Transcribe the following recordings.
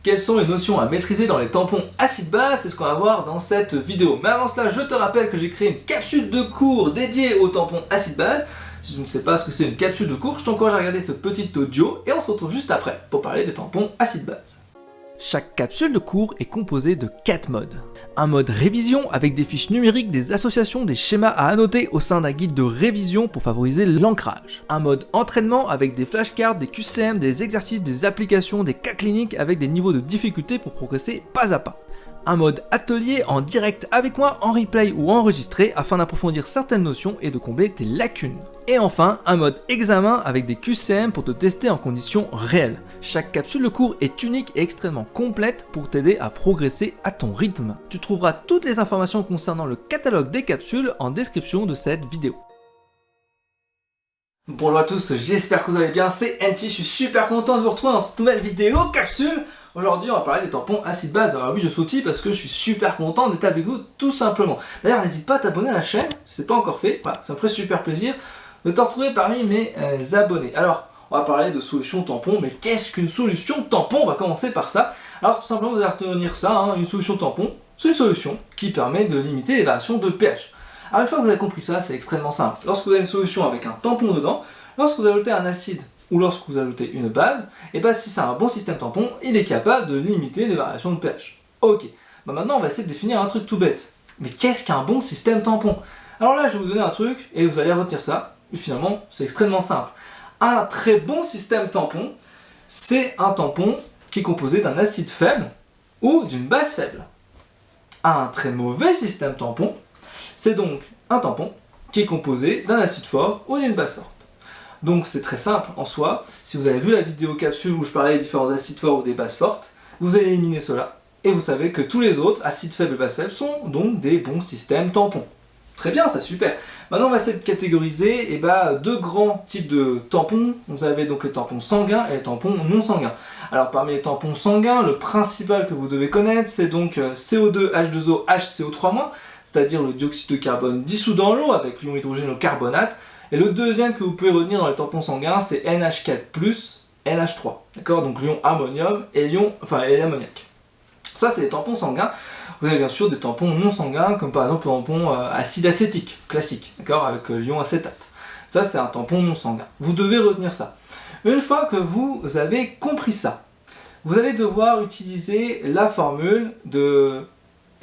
Quelles sont les notions à maîtriser dans les tampons acide-base? C'est ce qu'on va voir dans cette vidéo. Mais avant cela, je te rappelle que j'ai créé une capsule de cours dédiée aux tampons acide-base. Si tu ne sais pas ce que c'est une capsule de cours, je t'encourage à regarder ce petit audio et on se retrouve juste après pour parler des tampons acide-base. Chaque capsule de cours est composée de 4 modes. Un mode révision avec des fiches numériques, des associations, des schémas à annoter au sein d'un guide de révision pour favoriser l'ancrage. Un mode entraînement avec des flashcards, des QCM, des exercices, des applications, des cas cliniques avec des niveaux de difficulté pour progresser pas à pas. Un mode atelier en direct avec moi, en replay ou enregistré afin d'approfondir certaines notions et de combler tes lacunes. Et enfin, un mode examen avec des QCM pour te tester en conditions réelles. Chaque capsule de cours est unique et extrêmement complète pour t'aider à progresser à ton rythme. Tu trouveras toutes les informations concernant le catalogue des capsules en description de cette vidéo. Bonjour à tous, j'espère que vous allez bien, c'est NT, je suis super content de vous retrouver dans cette nouvelle vidéo capsule. Aujourd'hui on va parler des tampons acide-base. Alors oui, je sautille parce que je suis super content d'être avec vous tout simplement. D'ailleurs n'hésite pas à t'abonner à la chaîne si ce n'est pas encore fait, voilà, ça me ferait super plaisir de te retrouver parmi mes abonnés. Alors on va parler de solution tampon, mais qu'est-ce qu'une solution tampon? On va commencer par ça. Alors tout simplement vous allez retenir ça, une solution tampon, c'est une solution qui permet de limiter les variations de pH. Alors une fois que vous avez compris ça, c'est extrêmement simple. Lorsque vous avez une solution avec un tampon dedans, lorsque vous ajoutez un acide ou lorsque vous ajoutez une base, et bien si c'est un bon système tampon, il est capable de limiter les variations de pH. Ok, maintenant on va essayer de définir un truc tout bête. Mais qu'est-ce qu'un bon système tampon? Alors là je vais vous donner un truc et vous allez retenir ça, et finalement c'est extrêmement simple. Un très bon système tampon, c'est un tampon qui est composé d'un acide faible ou d'une base faible. Un très mauvais système tampon, c'est donc un tampon qui est composé d'un acide fort ou d'une base forte. Donc c'est très simple en soi, si vous avez vu la vidéo capsule où je parlais des différents acides forts ou des bases fortes, vous allez éliminer cela et vous savez que tous les autres, acides faibles et bases faibles, sont donc des bons systèmes tampons. Très bien, ça super. Maintenant on va essayer de catégoriser deux grands types de tampons. Vous avez donc les tampons sanguins et les tampons non sanguins. Alors parmi les tampons sanguins, le principal que vous devez connaître, c'est donc CO2, H2O, HCO3-, c'est-à-dire le dioxyde de carbone dissous dans l'eau avec l'ion hydrogène au carbonate. Et le deuxième que vous pouvez retenir dans les tampons sanguins, c'est NH4+, NH3. D'accord? Donc l'ion ammonium et l'ammoniac. Ça, c'est les tampons sanguins. Vous avez bien sûr des tampons non sanguins, comme par exemple le tampon acide acétique, classique, d'accord, avec l'ion acétate. Ça, c'est un tampon non sanguin. Vous devez retenir ça. Une fois que vous avez compris ça, vous allez devoir utiliser la formule de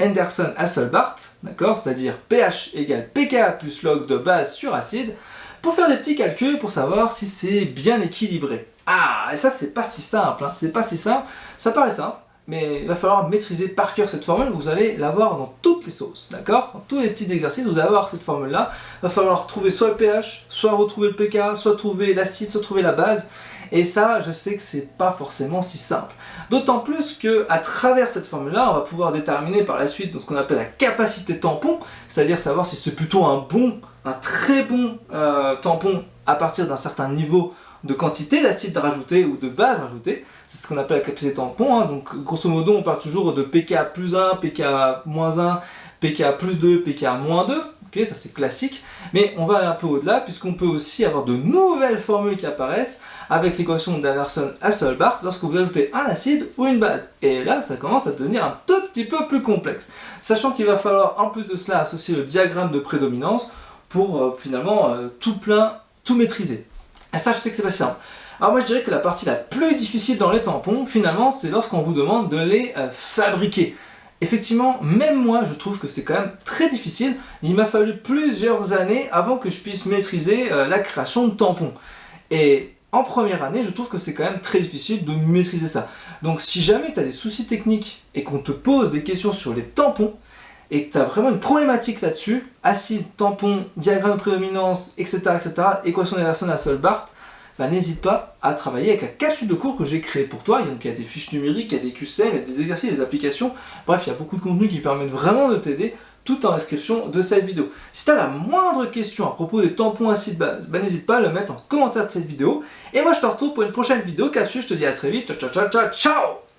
Henderson-Hasselbalch, d'accord, c'est-à-dire pH égale pKa plus log de base sur acide, pour faire des petits calculs pour savoir si c'est bien équilibré. Ah, et ça c'est pas si simple, c'est pas si simple, ça paraît simple, mais il va falloir maîtriser par cœur cette formule, vous allez l'avoir dans toutes les sauces, d'accord? Dans tous les petits exercices, vous allez avoir cette formule-là, il va falloir trouver soit le pH, soit retrouver le pKa, soit trouver l'acide, soit trouver la base. Et ça, je sais que c'est pas forcément si simple. D'autant plus qu'à travers cette formule-là, on va pouvoir déterminer par la suite ce qu'on appelle la capacité tampon, c'est-à-dire savoir si c'est plutôt un très bon tampon à partir d'un certain niveau de quantité d'acide rajouté ou de base rajoutée. C'est ce qu'on appelle la capacité tampon. Donc grosso modo, on parle toujours de pKa plus 1, pKa moins 1, pKa plus 2, pKa moins 2. Okay, ça c'est classique, mais on va aller un peu au-delà puisqu'on peut aussi avoir de nouvelles formules qui apparaissent avec l'équation d'Henderson-Hasselbalch lorsque vous ajoutez un acide ou une base. Et là, ça commence à devenir un tout petit peu plus complexe. Sachant qu'il va falloir en plus de cela associer le diagramme de prédominance pour finalement tout maîtriser. Et ça, je sais que c'est pas si simple. Alors moi, je dirais que la partie la plus difficile dans les tampons, finalement, c'est lorsqu'on vous demande de les fabriquer. Effectivement, même moi, je trouve que c'est quand même très difficile. Il m'a fallu plusieurs années avant que je puisse maîtriser la création de tampons. Et en première année, je trouve que c'est quand même très difficile de maîtriser ça. Donc si jamais tu as des soucis techniques et qu'on te pose des questions sur les tampons, et que tu as vraiment une problématique là-dessus, acide, tampon, diagramme de prédominance, etc., équation d'Henderson-Hasselbalch, n'hésite pas à travailler avec la capsule de cours que j'ai créée pour toi. Donc il y a des fiches numériques, il y a des QCM, il y a des exercices, des applications. Bref, il y a beaucoup de contenu qui permettent vraiment de t'aider, tout en description de cette vidéo. Si tu as la moindre question à propos des tampons acide base, n'hésite pas à le mettre en commentaire de cette vidéo. Et moi je te retrouve pour une prochaine vidéo capsule. Je te dis à très vite. Ciao, ciao, ciao, ciao, ciao!